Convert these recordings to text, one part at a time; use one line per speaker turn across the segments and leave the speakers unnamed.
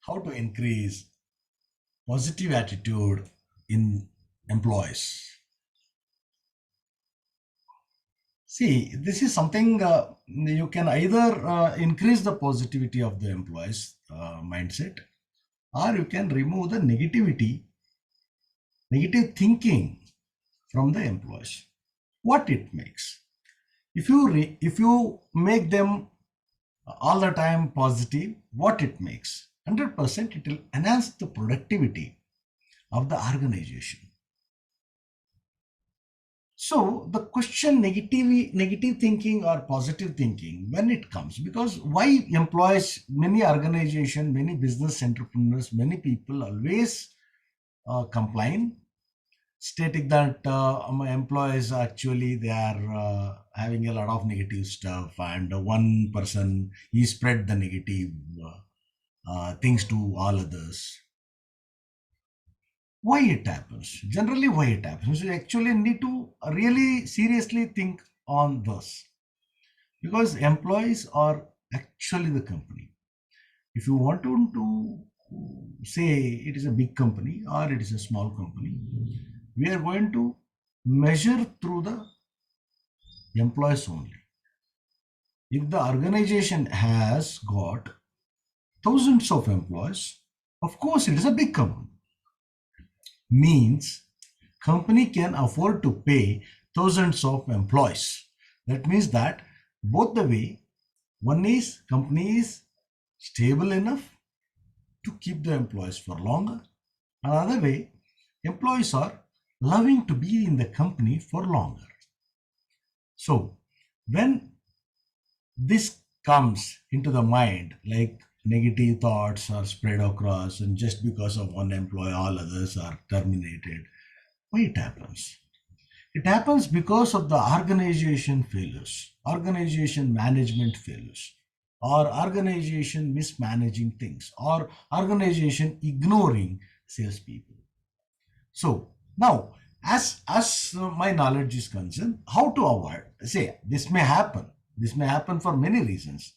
how to increase positive attitude in employees. See, this is something you can either increase the positivity of the employees mindset, or you can remove the negative thinking from the employees. What it makes, if you make them all the time positive, what it makes, 100% it will enhance the productivity of the organization. So the question, negative thinking or positive thinking, when it comes, because why employees, many organization, many business entrepreneurs, many people always complain, stating that my employees actually they are having a lot of negative stuff, and one person he spread the negative things to all others. Why it happens? Generally, why it happens? You actually need to really seriously think on this, because employees are actually the company. If you want to say it is a big company or it is a small company, we are going to measure through the employees only. If the organization has got thousands of employees, of course it is a big company. Means company can afford to pay thousands of employees. That means that both the way, one is company is stable enough to keep the employees for longer. Another way, employees are loving to be in the company for longer. So when this comes into the mind, like negative thoughts are spread across, and just because of one employee, all others are terminated. Why it happens? It happens because of the organization failures, organization management failures, or organization mismanaging things, or organization ignoring salespeople. So now, as my knowledge is concerned, how to avoid? Say this may happen. This may happen for many reasons,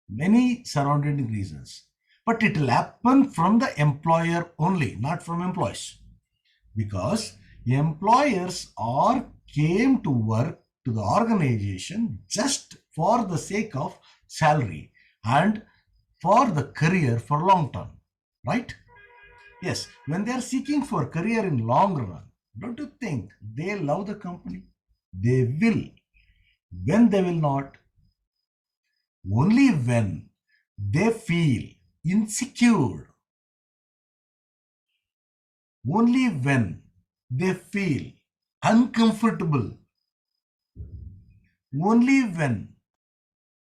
many surrounding reasons, but it will happen from the employer only, not from employees, because employers are came to work to the organization just for the sake of salary and for the career for long term, right? Yes, when they are seeking for career in long run, don't you think they love the company? They will. When they will not, only when they feel insecure, only when they feel uncomfortable, only when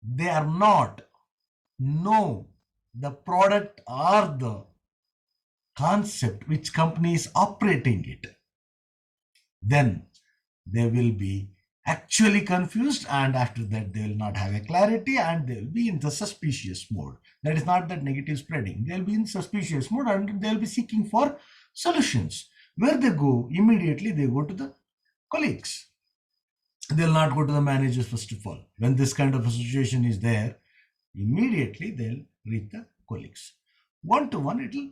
they are not know the product or the concept which company is operating it, then they will be actually confused, and after that they will not have a clarity and they will be in the suspicious mode. That is not that negative spreading, they will be in suspicious mode and they will be seeking for solutions. Where they go, immediately they go to the colleagues. They'll not go to the managers first of all. When this kind of a situation is there, immediately they'll reach the colleagues. One to one, it will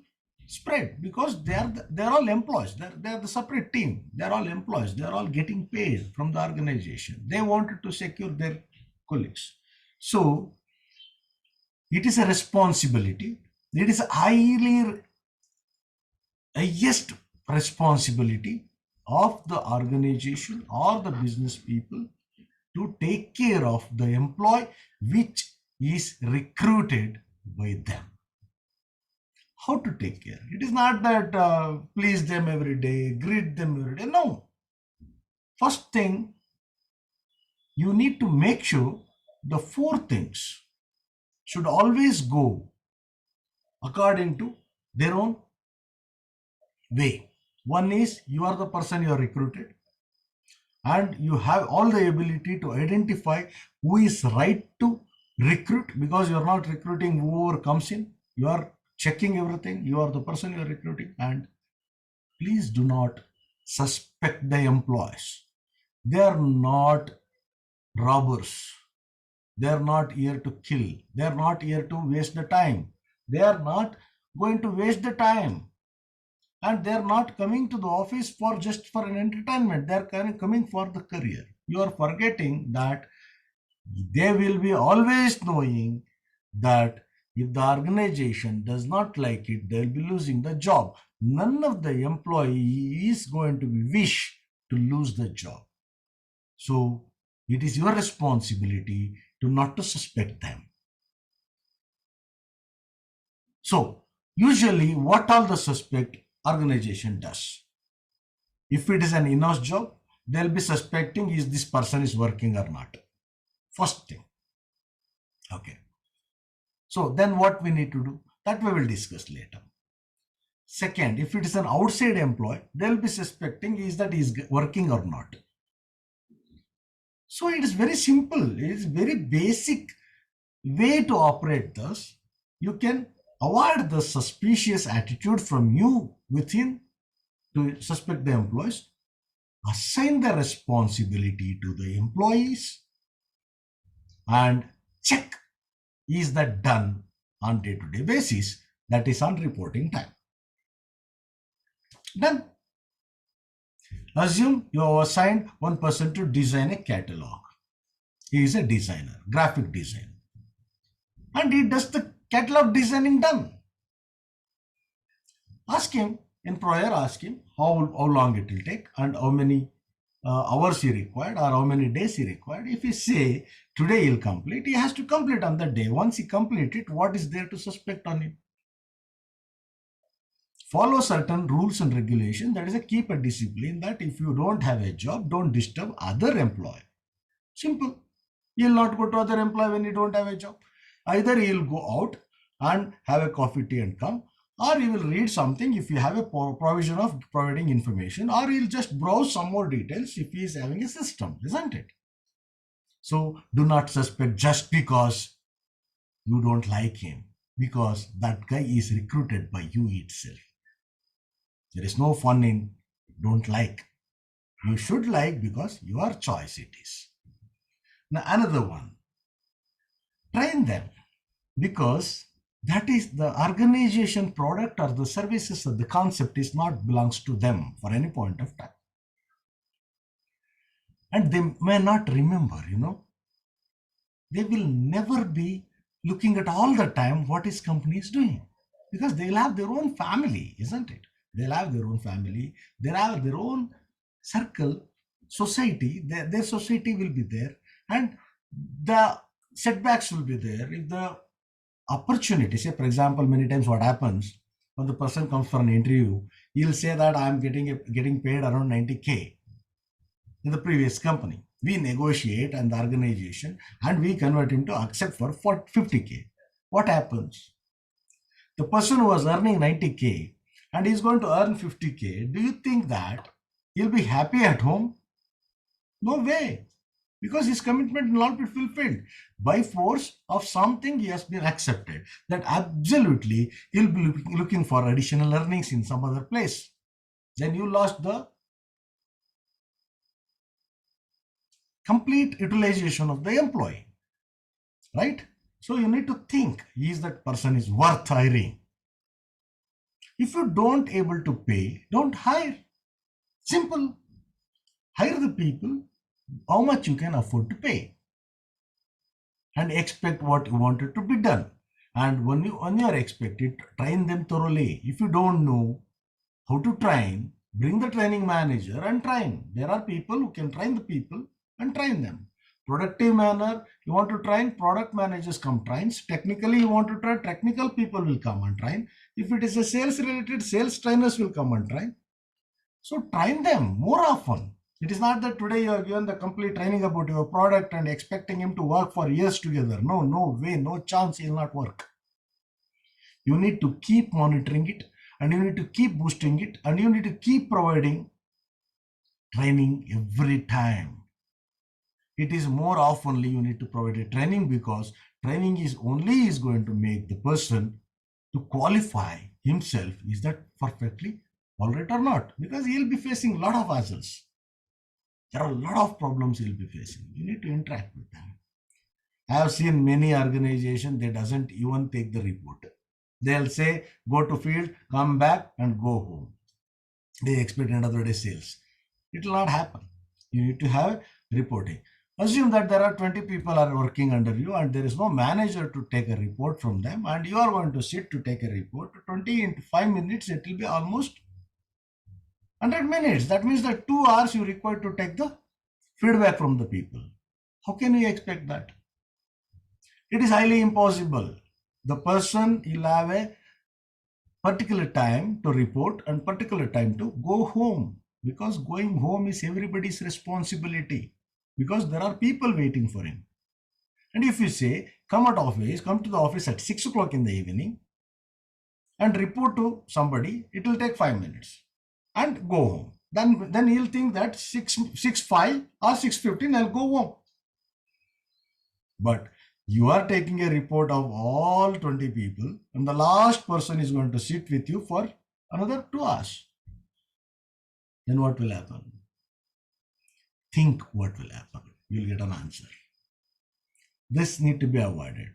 spread because they're all employees. They're the separate team. They're all employees. They're all getting paid from the organization. They wanted to secure their colleagues. So it is a responsibility. It is a highest responsibility of the organization or the business people to take care of the employee which is recruited by them. How to take care? It is not that please them every day, greet them every day. No. First thing, you need to make sure the four things should always go according to their own way. One is you are the person you are recruited, and you have all the ability to identify who is right to recruit, because you are not recruiting whoever comes in. You are checking everything. You are the person you are recruiting, and please do not suspect the employees. They are not robbers. They are not here to kill. They are not here to waste the time. They are not going to waste the time. And they're not coming to the office for just for an entertainment. They're coming for the career. You are forgetting that they will be always knowing that if the organization does not like it, they'll be losing the job. None of the employee is going to be wish to lose the job. So it is your responsibility to not to suspect them. So usually what all the suspect organization does, if it is an in-house job, they'll be suspecting is this person is working or not. First thing. Okay. So then what we need to do, that we will discuss later. Second, if it is an outside employee, they'll be suspecting is that he is working or not. So it is very simple. It is very basic way to operate this. You can avoid the suspicious attitude from you within to suspect the employees. Assign the responsibility to the employees and check is that done on day-to-day basis, that is on reporting time. Done. Assume you have assigned one person to design a catalog. He is a designer, graphic designer, and he does the catalog designing done. Ask him, employer ask him how long it will take and how many hours he required or how many days he required. If he say today he'll complete, he has to complete on that day. Once he complete it, what is there to suspect on him? Follow certain rules and regulations. That is a keep a discipline that if you don't have a job, don't disturb other employee. Simple. You'll not go to other employee when you don't have a job. Either he'll go out and have a coffee, tea and come, or he will read something if you have a provision of providing information, or he'll just browse some more details if he is having a system, isn't it? So do not suspect just because you don't like him, because that guy is recruited by you itself. There is no fun in don't like. You should like because your choice it is. Now another one, train them, because that is the organization product or the services or the concept is not belongs to them for any point of time. And they may not remember, they will never be looking at all the time what his company is doing, because they'll have their own family, isn't it? They'll have their own family, they'll have their own circle, society, their society will be there, and the setbacks will be there. If the opportunity, say for example, many times what happens when the person comes for an interview, he'll say that I'm getting paid around 90K in the previous company. We negotiate and the organization and we convert him to accept for 50K. What happens? The person who was earning 90K and he's going to earn 50K, do you think that he'll be happy at home? No way. Because his commitment will not be fulfilled. By force of something he has been accepted, that absolutely he'll be looking for additional earnings in some other place. Then you lost the complete utilization of the employee, right? So you need to think, is that person is worth hiring? If you don't able to pay, don't hire. Simple. Hire the people how much you can afford to pay and expect what you wanted to be done. And when you are expected, train them thoroughly. If you don't know how to train, bring the training manager and train. There are people who can train the people and train them. Productive manner, you want to train, product managers come trains. Technically, you want to train, technical people will come and train. If it is a sales related, sales trainers will come and train. So train them more often. It is not that today you are given the complete training about your product and expecting him to work for years together. No, no way, no chance, he will not work. You need to keep monitoring it and you need to keep boosting it and you need to keep providing training every time. It is more oftenly you need to provide a training, because training is going to make the person to qualify himself, is that perfectly all right or not, because he'll be facing a lot of hassles. There are a lot of problems he'll be facing. You need to interact with them. I have seen many organizations, they doesn't even take the report. They'll say, go to field, come back and go home. They expect another day sales. It will not happen. You need to have reporting. Assume that there are 20 people are working under you and there is no manager to take a report from them, and you are going to sit to take a report. 20 into 5 minutes, it will be almost 100 minutes. That means that 2 hours you require to take the feedback from the people. How can you expect that? It is highly impossible. The person will have a particular time to report and particular time to go home, because going home is everybody's responsibility, because there are people waiting for him. And if you say, come to the office at 6 o'clock in the evening and report to somebody, it will take 5 minutes and go home. Then he'll think that 6:05 or 6:15 I'll go home. But you are taking a report of all 20 people and the last person is going to sit with you for another 2 hours. Then what will happen? Think what will happen. You'll get an answer. This need to be avoided.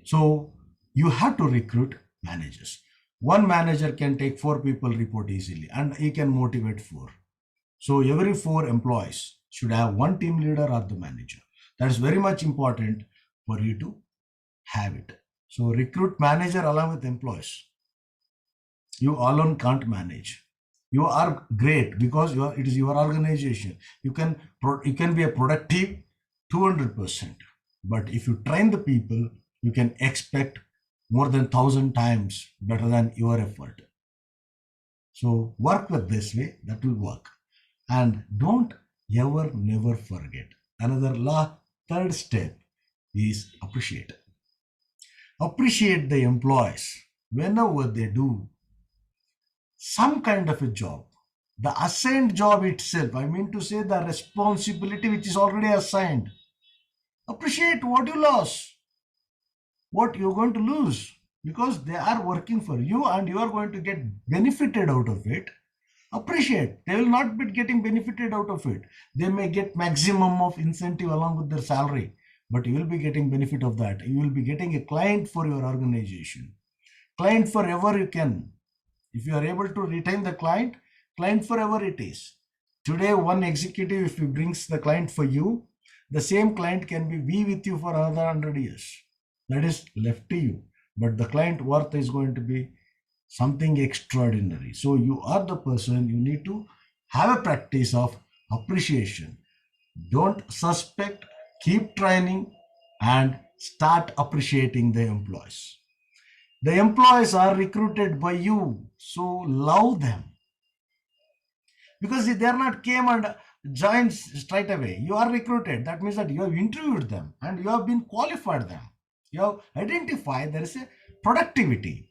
So you have to recruit managers. One manager can take 4 people report easily and he can motivate 4. So every 4 employees should have one team leader or the manager. That is very much important for you to have it. So recruit manager along with employees. You alone can't manage. You are great because it is your organization. You can be a productive 200%. But if you train the people, you can expect more than 1,000 times better than your effort. So work with this way, that will work. And don't never forget. Another third step is appreciate. Appreciate the employees whenever they do some kind of a job. The assigned job itself, I mean to say the responsibility which is already assigned. Appreciate what you lost, what you're going to lose, because they are working for you and you are going to get benefited out of it. Appreciate. They will not be getting benefited out of it. They may get maximum of incentive along with their salary, but you will be getting benefit of that. You will be getting a client for your organization. Client forever you can. If you are able to retain the client forever it is. Today, one executive, if he brings the client for you, the same client can be with you for another 100 years. That is left to you. But the client worth is going to be something extraordinary. So you are the person, you need to have a practice of appreciation. Don't suspect, keep training and start appreciating the employees. The employees are recruited by you, so love them. Because if they are not came and joined straight away, you are recruited. That means that you have interviewed them and you have been qualified them. You have identified there is a productivity.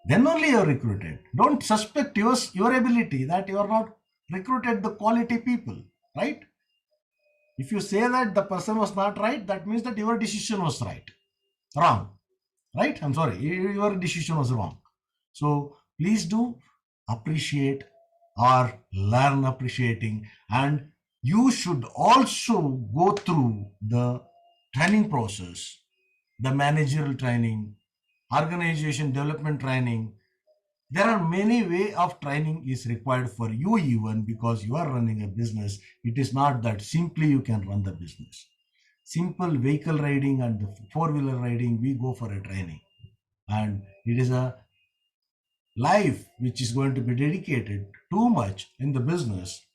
Then only you are recruited. Don't suspect your ability that you are not recruited the quality people, right? If you say that the person was not right, that means that your decision was wrong, right? I'm sorry, your decision was wrong. So please do appreciate or learn appreciating, and you should also go through the training process, the managerial training, organization development training. There are many ways of training is required for you, even because you are running a business. It is not that simply you can run the business. Simple vehicle riding and the 4-wheeler riding, we go for a training, and it is a life which is going to be dedicated too much in the business.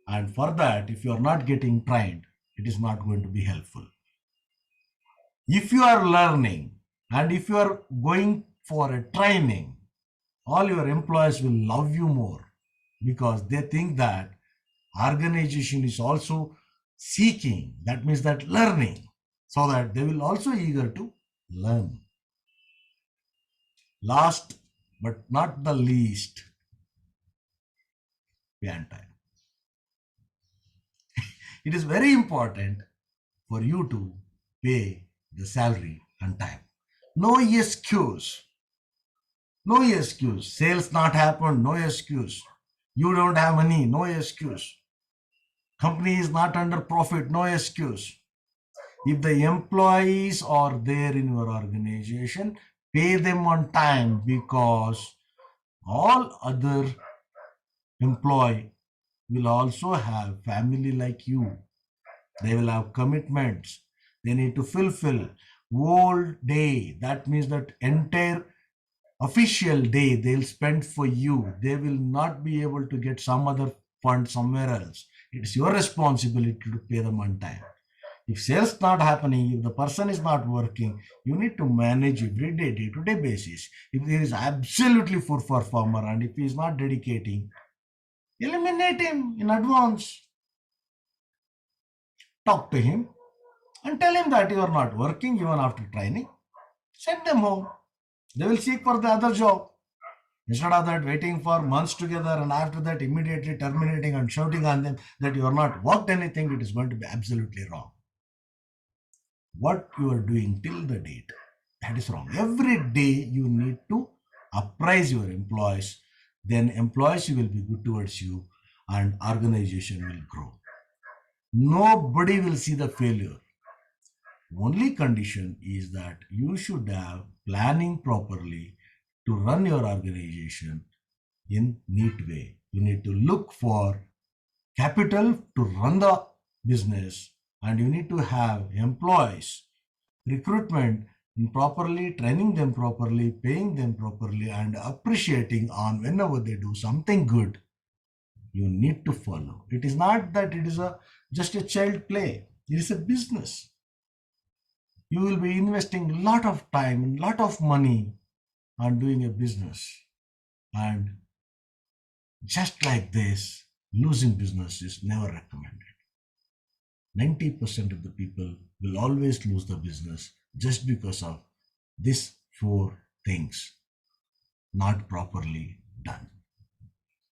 And for that, if you are not getting trained, it is not going to be helpful. If you are learning and if you are going for a training, all your employees will love you more, because they think that organization is also seeking, that means that learning, so that they will also eager to learn. Last but not the least, pay on time. It is very important for you to pay the salary on time. No excuse. No excuse. Sales not happened, no excuse. You don't have money, no excuse. Company is not under profit, no excuse. If the employees are there in your organization, Pay them on time, because all other employee will also have family like you. They will have commitments. They need to fulfill whole day. That means that entire official day they'll spend for you. They will not be able to get some other fund somewhere else. It's your responsibility to pay them on time. If sales not happening, if the person is not working, you need to manage every day-to-day basis. If there is absolutely poor performer and if he is not dedicating, eliminate him in advance. Talk to him and tell him that you are not working even after training. Send them home. They will seek for the other job. Instead of that, waiting for months together and after that immediately terminating and shouting on them that you are not worked anything, it is going to be absolutely wrong. What you are doing till the date, that is wrong. Every day you need to appraise your employees. Then employees will be good towards you and organization will grow. Nobody will see the failure. Only condition is that you should have planning properly to run your organization in neat way. You need to look for capital to run the business, and you need to have employees recruitment properly, training them properly, paying them properly, and appreciating on whenever they do something good. You need to follow. It is not that it is a just a child play. It is a business. You will be investing a lot of time and lot of money on doing a business, and just like this, losing business is never recommended. 90% of the people will always lose the business just because of these four things not properly done.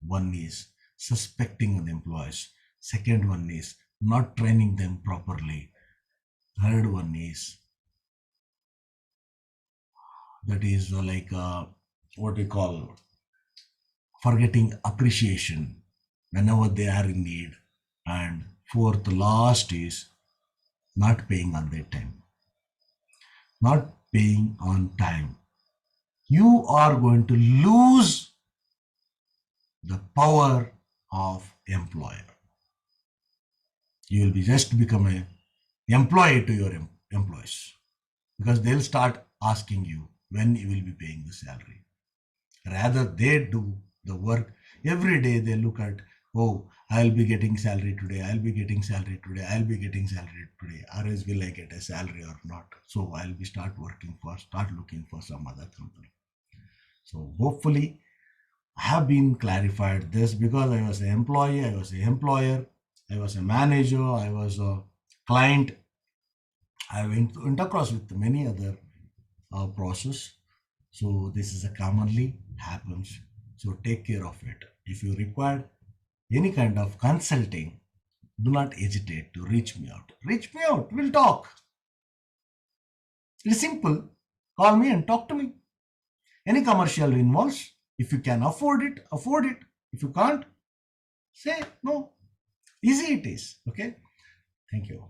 One is suspecting the employees. Second one is not training them properly. Third one is that is what we call forgetting appreciation whenever they are in need. And fourth, last is not paying on their time. Not paying on time. You are going to lose the power of employer. You will be just become a employee to your employees, because they'll start asking you when you will be paying the salary. Rather, they do the work every day. They look at, oh, I'll be getting salary today, I'll be getting salary today, I'll be getting salary today, or else will I get a salary or not? So I'll be start looking for some other company. So hopefully I have been clarified this, because I was an employee, I was an employer, I was a manager, I was a client. I went across with many other process. So this is a commonly happens. So take care of it. If you require any kind of consulting, do not hesitate to reach me out. Reach me out. We'll talk. It's simple. Call me and talk to me. Any commercial involves. If you can afford it, afford it. If you can't, say no. Easy it is. Okay. Thank you.